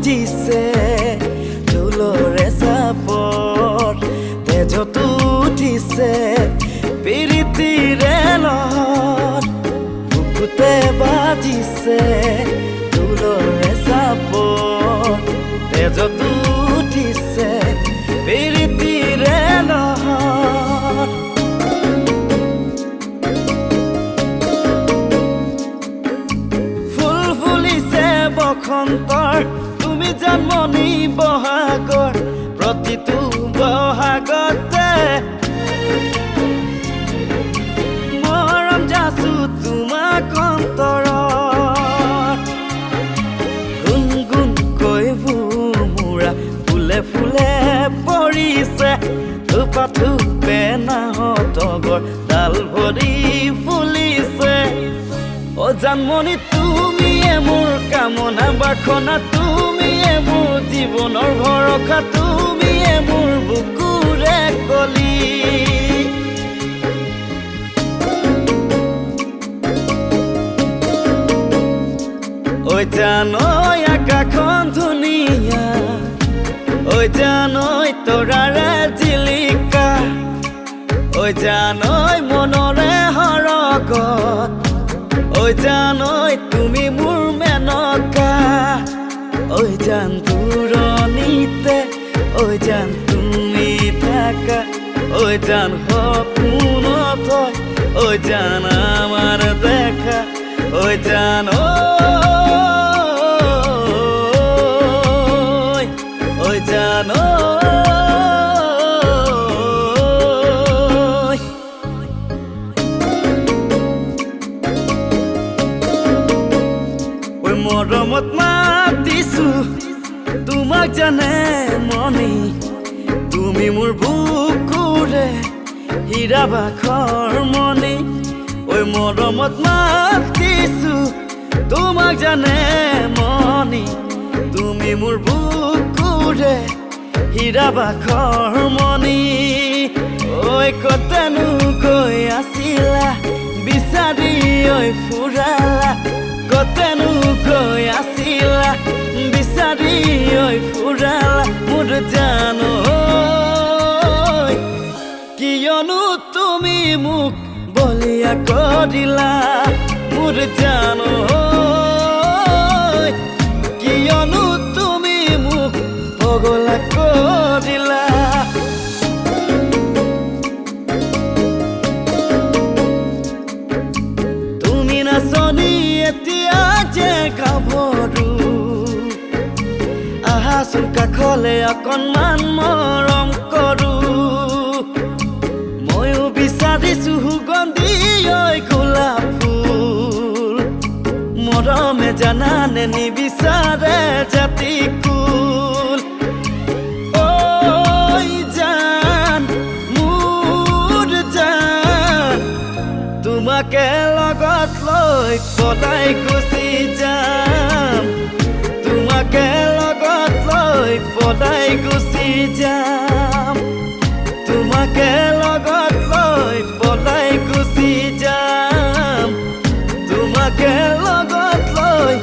বাজিছে ঢোলৰে চাপৰ তেজত উঠিছে প্ৰীতিৰে লহৰ বুকুতে বাজিছে ঢোলৰে চাপৰ তেজত উঠিছে প্ৰীতিৰে লহৰ ফুল ফুলিছে বসন্তৰ তুমি জন্মনি বহাগৰ প্ৰতিটো বহাগতে মৰম যাচো তোমাক অন্তৰত গুণগুণকৈ ভোমোৰা ফুলে ফুলে পৰিছে থোপা থোপে নাহতগৰ ডাল ভৰি ফুলিছে অ জানমণি তুমিয়ে মোৰ কামনা বাসনা তুমিয়ে মোৰ জীৱনৰ ভৰসা তুমিয়ে মোৰ বুকুৰে কলি ঐ জানৈ আকাশখন ধুনীয়া ঐ জানৈ তৰাৰে জিলিকা ঐ জানৈ মনৰে সৰগত ঐ জানৈ তুমি মোৰ মেনকা ঐ জান দূৰণিতে ঐ জান তুমি থাকা ঐ জান সপোনত ঐ জান আমাৰ দেখা ঐ জান ঐ জান মৰমত মাতিছো তোমাক জানে মনি তুমি মোৰ বুকুৰে হীৰা বাখৰ মনি ঐ মৰমত মাতিছো তোমাক জানে মনি তুমি মোৰ বুকুৰে হীৰা বাখৰ মনি ঐ কতনো গৈ আছিলা বিচাৰি ঐ ফুৰালা কতনো গৈ আছিলা বিচাৰি ঐ ফুৰালা মোৰ জানৈ কিয়নো তুমি মোক বলিয়া কৰিলা মোৰ জানৈ কিয়নো তুমি মোক পগলা কৰিলা তুমি নাচনি এতিয়া যে গাভৰু আহাচোন কাষলে অকণমান মৰম কৰো ময়ো বিচাৰিছো সুগন্ধি ঐ গোলাপ ফুল মৰমে জানানে নিবিচাৰে জাতি কুল ঐ জান মোৰ জান তোমাকে লগত লৈ পলাই গুচি যাম তোমাকে লগত লৈ পলাই গুচি যাম তোমাকে লগত লৈ পলাই গুচি যাম তোমাকে লগত লৈ